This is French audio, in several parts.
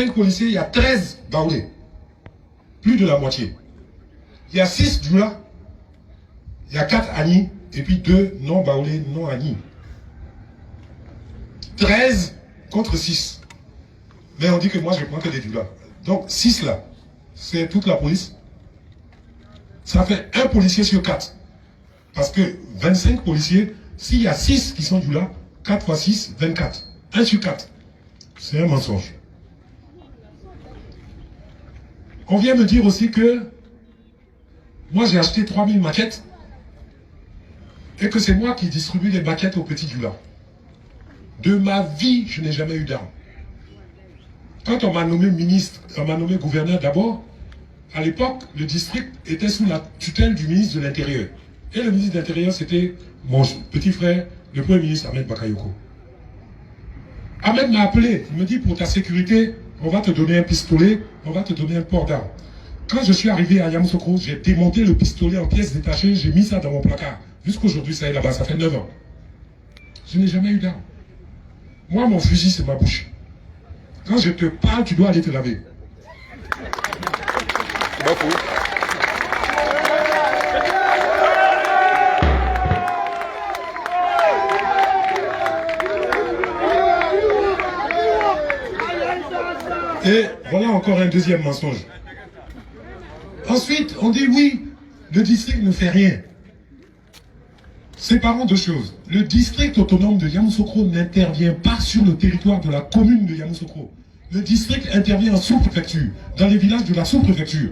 25 policiers, il y a 13 baoulés. Plus de la moitié. Il y a 6 Djoula, il y a 4 Agni, et puis 2 non baoulés, non Agni. 13 contre 6. Mais on dit que moi je prends que des Djoula. Donc 6 là, c'est toute la police. Ça fait un policier sur 4. Parce que 25 policiers, s'il y a 6 qui sont Djoula, 4 fois 6, 24. 1 sur 4. C'est un mensonge. On vient me dire aussi que moi j'ai acheté 3000 maquettes et que c'est moi qui distribue les maquettes aux petits Djoula. De ma vie, je n'ai jamais eu d'armes. Quand on m'a nommé ministre, on m'a nommé gouverneur d'abord, à l'époque, le district était sous la tutelle du ministre de l'Intérieur. Et le ministre de l'Intérieur, c'était mon petit frère, le Premier ministre Ahmed Bakayoko. Ahmed m'a appelé, il me dit pour ta sécurité, on va te donner un pistolet, on va te donner un port d'armes. Quand je suis arrivé à Yamoussoukro, j'ai démonté le pistolet en pièces détachées, j'ai mis ça dans mon placard. Jusqu'aujourd'hui, ça est là-bas, ça fait 9 ans. Je n'ai jamais eu d'armes. Moi, mon fusil, c'est ma bouche. Quand je te parle, tu dois aller te laver. Beaucoup. Et voilà encore un deuxième mensonge. Ensuite, on dit oui, le district ne fait rien. Séparons deux choses. Le district autonome de Yamoussoukro n'intervient pas sur le territoire de la commune de Yamoussoukro. Le district intervient en sous-préfecture, dans les villages de la sous-préfecture.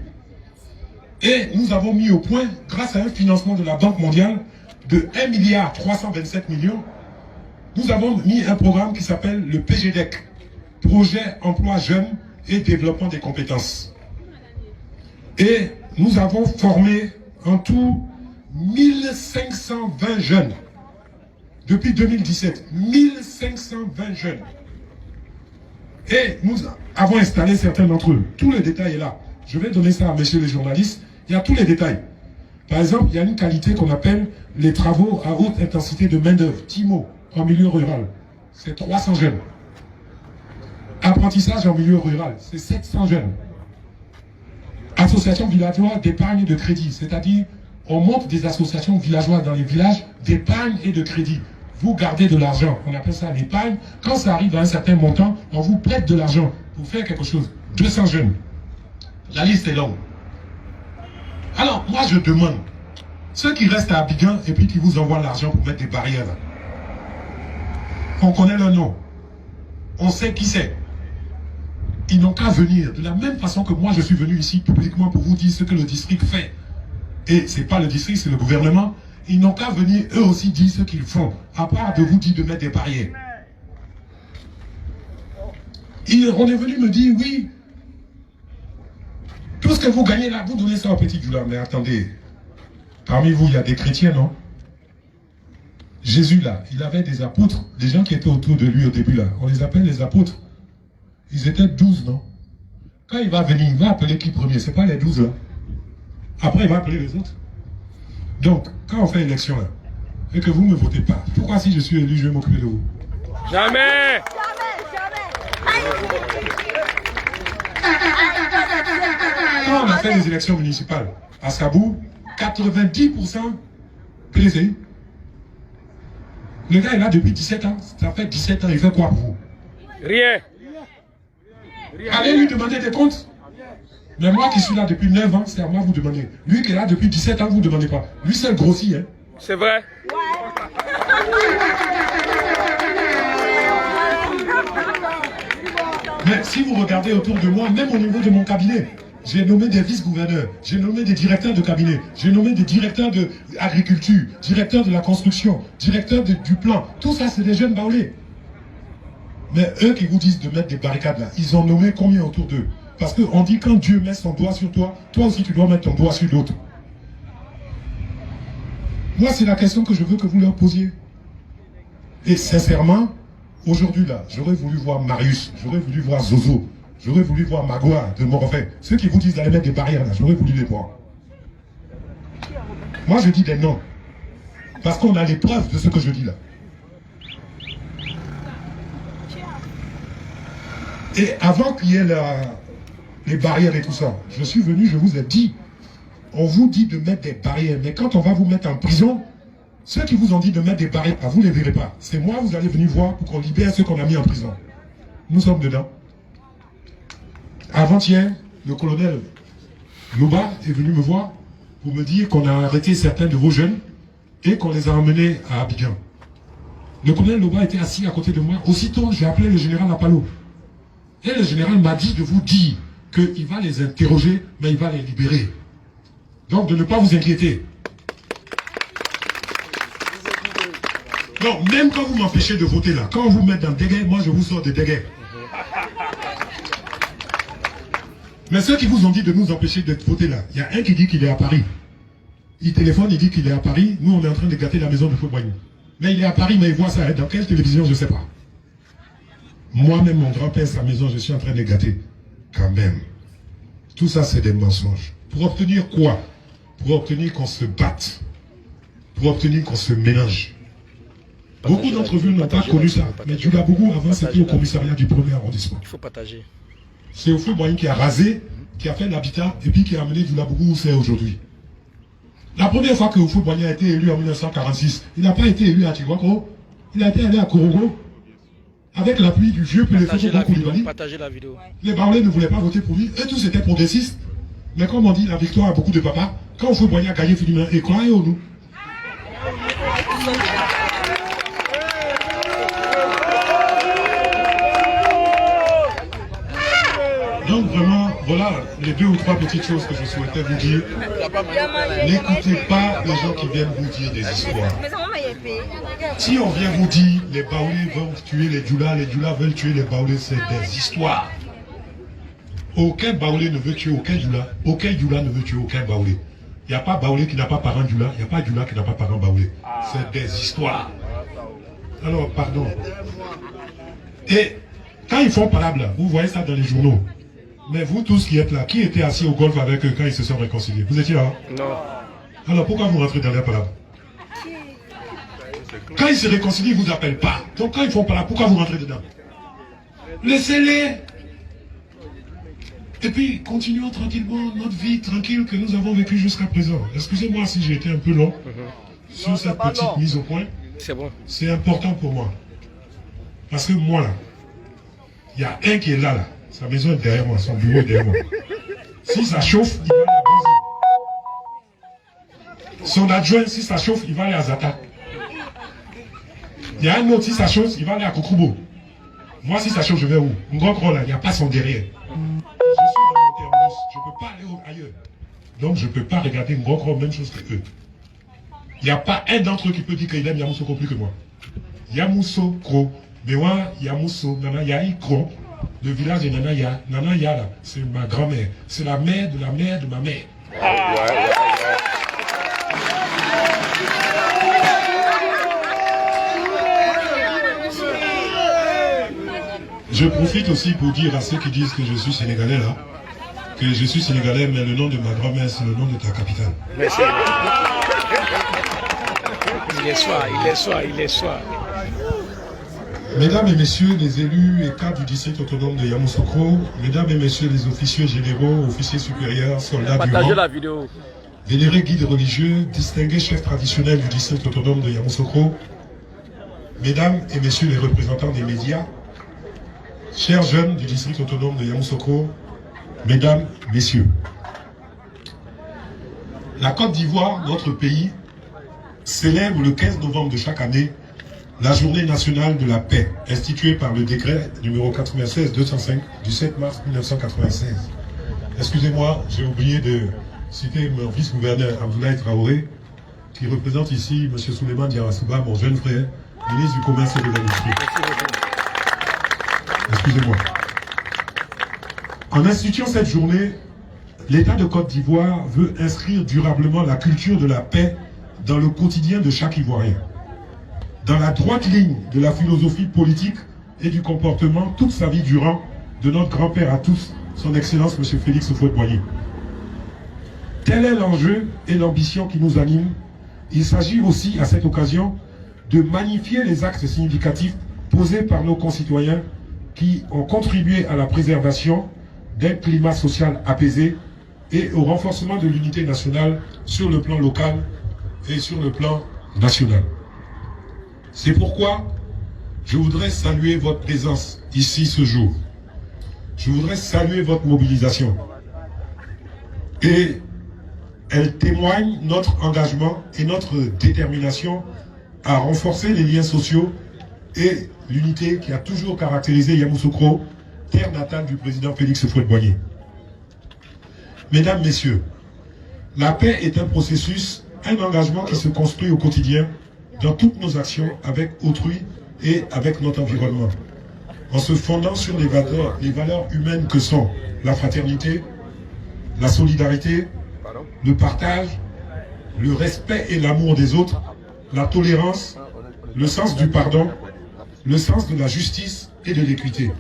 Et nous avons mis au point, grâce à un financement de la Banque mondiale de 1,327 milliard, nous avons mis un programme qui s'appelle le PGDEC, Projet Emploi Jeunes et Développement des Compétences. Et nous avons formé en tout 1520 jeunes. Depuis 2017, 1520 jeunes. Et nous avons installé certains d'entre eux. Tous les détails est là. Je vais donner ça à messieurs les journalistes. Il y a tous les détails. Par exemple, il y a une qualité qu'on appelle les travaux à haute intensité de main-d'œuvre, TIMO, en milieu rural. C'est 300 jeunes. Apprentissage en milieu rural, c'est 700 jeunes. Association villageoise d'épargne et de crédit, c'est-à-dire on monte des associations villageoises dans les villages d'épargne et de crédit. Vous gardez de l'argent, on appelle ça l'épargne. Quand ça arrive à un certain montant, on vous prête de l'argent pour faire quelque chose. 200 jeunes. La liste est longue. Alors, moi je demande, ceux qui restent à Abidjan et puis qui vous envoient l'argent pour mettre des barrières là, on connaît leur nom. On sait qui c'est. Ils n'ont qu'à venir. De la même façon que moi je suis venu ici publiquement pour vous dire ce que le district fait. Et ce n'est pas le district, c'est le gouvernement. Ils n'ont qu'à venir eux aussi dire ce qu'ils font. À part de vous dire de mettre des barrières. On est venu me dire, oui, tout ce que vous gagnez là, vous donnez ça aux petits Djoula. Mais attendez, parmi vous, il y a des chrétiens, non? Jésus là, il avait des apôtres, des gens qui étaient autour de lui au début là. On les appelle les apôtres. Ils étaient 12, non? Quand il va venir, il va appeler qui premier? Ce n'est pas les 12 là. Après, il va appeler les autres. Donc, quand on fait élection là, et que vous ne me votez pas, pourquoi si je suis élu, je vais m'occuper de vous? Jamais! Quand on a fait les élections municipales à Sabou, 90% PDCI. Le gars est là depuis 17 ans. Ça fait 17 ans, il fait quoi pour vous? Rien. Allez lui demander des comptes. Mais moi qui suis là depuis 9 ans, c'est à moi de vous demander. Lui qui est là depuis 17 ans, vous ne demandez pas. Lui, c'est le grossi, hein. C'est vrai. Mais si vous regardez autour de moi, même au niveau de mon cabinet, j'ai nommé des vice-gouverneurs, j'ai nommé des directeurs de cabinet, j'ai nommé des directeurs de l'agriculture, directeurs de la construction, directeurs du plan. Tout ça, c'est des jeunes baoulés. Mais eux qui vous disent de mettre des barricades là, ils ont nommé combien autour d'eux? Parce qu'on dit quand Dieu met son doigt sur toi, toi aussi tu dois mettre ton doigt sur l'autre. Moi, c'est la question que je veux que vous leur posiez. Et sincèrement, aujourd'hui là, j'aurais voulu voir Marius, j'aurais voulu voir Zozo, j'aurais voulu voir Magua de Morofin. Ceux qui vous disent d'aller mettre des barrières là, j'aurais voulu les voir. Moi, je dis des noms. Parce qu'on a les preuves de ce que je dis là. Et avant qu'il y ait les barrières et tout ça, je suis venu, je vous ai dit, on vous dit de mettre des barrières, mais quand on va vous mettre en prison, ceux qui vous ont dit de mettre des barrières, vous ne les verrez pas. C'est moi, vous allez venir voir pour qu'on libère ceux qu'on a mis en prison. Nous sommes dedans. Avant-hier, le colonel Loba est venu me voir pour me dire qu'on a arrêté certains de vos jeunes et qu'on les a emmenés à Abidjan. Le colonel Loba était assis à côté de moi. Aussitôt, j'ai appelé le général Apalo. Et le général m'a dit de vous dire qu'il va les interroger, mais il va les libérer. Donc, de ne pas vous inquiéter. Non, même quand vous m'empêchez de voter là, quand on vous met dans le déguet, moi je vous sors de déguet. Mais ceux qui vous ont dit de nous empêcher de voter là, il y a un qui dit qu'il est à Paris. Il téléphone, il dit qu'il est à Paris. Nous, on est en train de gâter la maison de Fouboigny. Mais il est à Paris, mais il voit ça. Dans quelle télévision, je ne sais pas. Moi-même, mon grand-père, sa maison, je suis en train de gâter. Quand même. Tout ça, c'est des mensonges. Pour obtenir quoi? Pour obtenir qu'on se batte. Pour obtenir qu'on se mélange. Beaucoup d'entre vous n'ont pas connu ça. Mais Djoulabougou, avant, c'était au commissariat du 1er arrondissement. Il faut partager. C'est au Fouboigny qui a rasé, qui a fait l'habitat, et puis qui a amené Djoulabougou où c'est aujourd'hui. La première fois que Fouboigny a été élu en 1946, il n'a pas été élu à Tigwako, il a été allé à Korogo, avec l'appui du vieux Péléfo Koulibaly. Partagez la vidéo. Les Baoulés ne voulaient pas voter pour lui, et tous étaient progressistes. Mais comme on dit, la victoire a beaucoup de papas. Quand Fouboigny a gagné finalement, et quoi, et nous? Donc vraiment, voilà les 2 ou 3 petites choses que je souhaitais vous dire. N'écoutez pas les gens qui viennent vous dire des histoires. Si on vient vous dire les Baoulés vont tuer les Djoula veulent tuer les Baoulés, c'est des histoires. Aucun Baoulé ne veut tuer aucun Djoula ne veut tuer aucun Baoulé. Il n'y a pas Baoulé qui n'a pas parent Djoula, il n'y a pas Djoula qui n'a pas parent Baoulé. C'est des histoires. Alors, pardon. Et quand ils font parable, vous voyez ça dans les journaux. Mais vous tous qui êtes là, qui était assis au golf avec eux quand ils se sont réconciliés? Vous étiez là? Non. Alors pourquoi vous rentrez dans les palabres? Quand ils se réconcilient, ils ne vous appellent pas. Donc quand ils font parable, pourquoi vous rentrez dedans? Laissez-les. Et puis continuons tranquillement notre vie tranquille que nous avons vécue jusqu'à présent. Excusez-moi si j'ai été un peu long sur cette petite mise au point. C'est bon. C'est important pour moi. Parce que moi là, il y a un qui est là. Sa maison est derrière moi, son bureau est derrière moi. Si ça chauffe, il va aller à Bozi. Son adjoint, si ça chauffe, il va aller à Zata. Il y a un autre, si ça chauffe, il va aller à Kokubo. Moi, si ça chauffe, je vais où? Ngokro, là, il n'y a pas son derrière. Je suis dans mon terminus, je ne peux pas aller ailleurs. Donc, je ne peux pas regarder Ngokro, même chose que eux. Il n'y a pas un d'entre eux qui peut dire qu'il aime Yamoussoukro plus que moi. Yamoussoukro. Mais moi, Yamousso, Nana Yaïkro. Le village de Nanaya, Nanaya là, c'est ma grand-mère. C'est la mère de ma mère. Je profite aussi pour dire à ceux qui disent que je suis sénégalais là, que je suis sénégalais, mais le nom de ma grand-mère, c'est le nom de ta capitale. Merci. Il est soir. Mesdames et messieurs les élus et cadres du district autonome de Yamoussoukro, mesdames et messieurs les officiers généraux, officiers supérieurs, soldats du Partagez rang, la vidéo. vénérés guides religieux, distingués chefs traditionnels du district autonome de Yamoussoukro, mesdames et messieurs les représentants des médias, chers jeunes du district autonome de Yamoussoukro, mesdames, messieurs. La Côte d'Ivoire, notre pays, célèbre le 15 novembre de chaque année la journée nationale de la paix, instituée par le décret numéro 96-205 du 7 mars 1996. Excusez-moi, j'ai oublié de citer mon vice-gouverneur Abdoulaye Traoré, qui représente ici M. Souleymane Diarasouba, mon jeune frère, ministre du Commerce et de l'Industrie. Excusez-moi. En instituant cette journée, l'État de Côte d'Ivoire veut inscrire durablement la culture de la paix dans le quotidien de chaque Ivoirien. Dans la droite ligne de la philosophie politique et du comportement toute sa vie durant de notre grand-père à tous, son Excellence M. Félix Houphouët-Boigny. Tel est l'enjeu et l'ambition qui nous anime. Il s'agit aussi à cette occasion de magnifier les actes significatifs posés par nos concitoyens qui ont contribué à la préservation d'un climat social apaisé et au renforcement de l'unité nationale sur le plan local et sur le plan national. C'est pourquoi je voudrais saluer votre présence ici ce jour. Je voudrais saluer votre mobilisation. Et elle témoigne notre engagement et notre détermination à renforcer les liens sociaux et l'unité qui a toujours caractérisé Yamoussoukro, terre natale du président Félix Houphouët-Boigny. Mesdames, Messieurs, la paix est un processus, un engagement qui se construit au quotidien dans toutes nos actions avec autrui et avec notre environnement, en se fondant sur les valeurs humaines que sont la fraternité, la solidarité, le partage, le respect et l'amour des autres, la tolérance, le sens du pardon, le sens de la justice et de l'équité.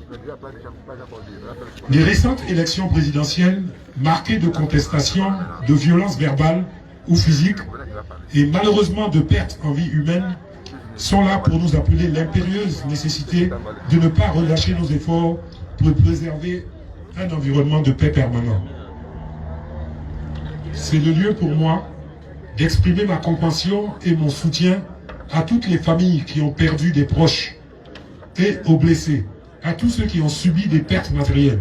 Les récentes élections présidentielles, marquées de contestations, de violences verbales ou physiques, et malheureusement de pertes en vie humaine, sont là pour nous appeler l'impérieuse nécessité de ne pas relâcher nos efforts pour préserver un environnement de paix permanent. C'est le lieu pour moi d'exprimer ma compassion et mon soutien à toutes les familles qui ont perdu des proches et aux blessés, à tous ceux qui ont subi des pertes matérielles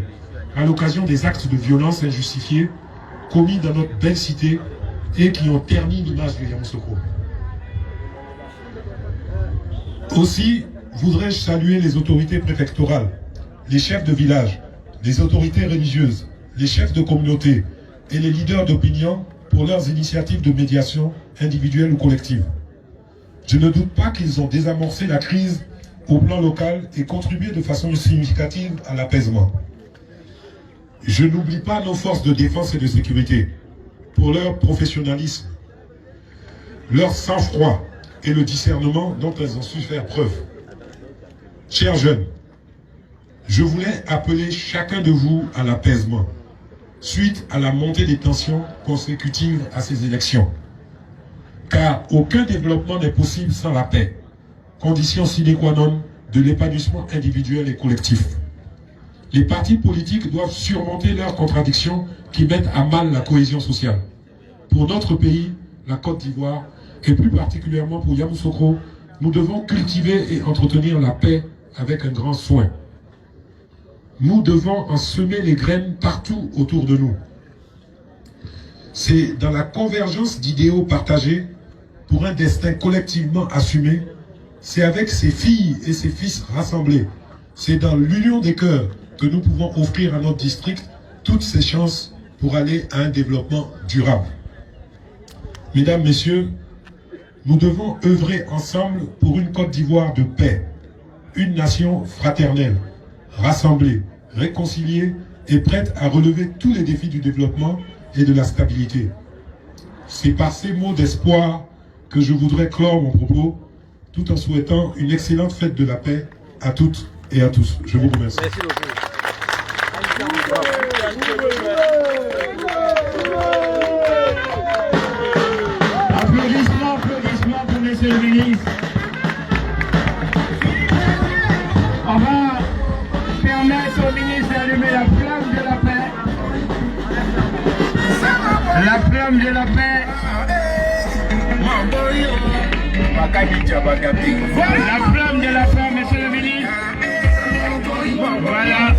à l'occasion des actes de violence injustifiés commis dans notre belle cité et qui ont terni l'image de Yamoussoukro. Aussi, voudrais-je saluer les autorités préfectorales, les chefs de village, les autorités religieuses, les chefs de communauté et les leaders d'opinion pour leurs initiatives de médiation individuelle ou collective. Je ne doute pas qu'ils ont désamorcé la crise au plan local et contribué de façon significative à l'apaisement. Je n'oublie pas nos forces de défense et de sécurité pour leur professionnalisme, leur sang-froid et le discernement dont elles ont su faire preuve. Chers jeunes, je voulais appeler chacun de vous à l'apaisement suite à la montée des tensions consécutives à ces élections. Car aucun développement n'est possible sans la paix, condition sine qua non de l'épanouissement individuel et collectif. Les partis politiques doivent surmonter leurs contradictions qui mettent à mal la cohésion sociale. Pour notre pays, la Côte d'Ivoire, et plus particulièrement pour Yamoussoukro, nous devons cultiver et entretenir la paix avec un grand soin. Nous devons en semer les graines partout autour de nous. C'est dans la convergence d'idéaux partagés pour un destin collectivement assumé. C'est avec ses filles et ses fils rassemblés. C'est dans l'union des cœurs que nous pouvons offrir à notre district toutes ces chances pour aller à un développement durable. Mesdames, Messieurs, nous devons œuvrer ensemble pour une Côte d'Ivoire de paix, une nation fraternelle, rassemblée, réconciliée et prête à relever tous les défis du développement et de la stabilité. C'est par ces mots d'espoir que je voudrais clore mon propos, tout en souhaitant une excellente fête de la paix à toutes et à tous. Je vous remercie. Merci beaucoup. Applaudissements, applaudissements pour Monsieur le ministre. On va permettre au ministre d'allumer la flamme de la paix. La flamme de la paix. La flamme de la paix, Monsieur le ministre. Voilà.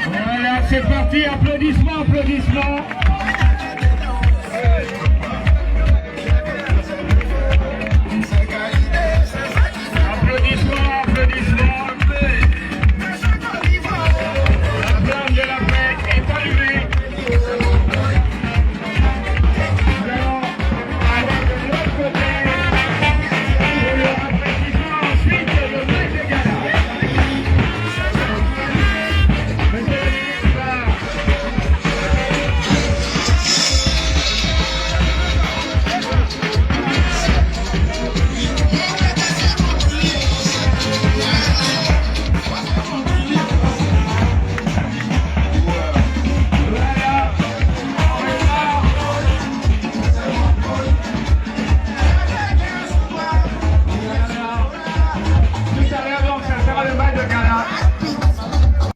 Voilà, c'est parti. Applaudissements, applaudissements.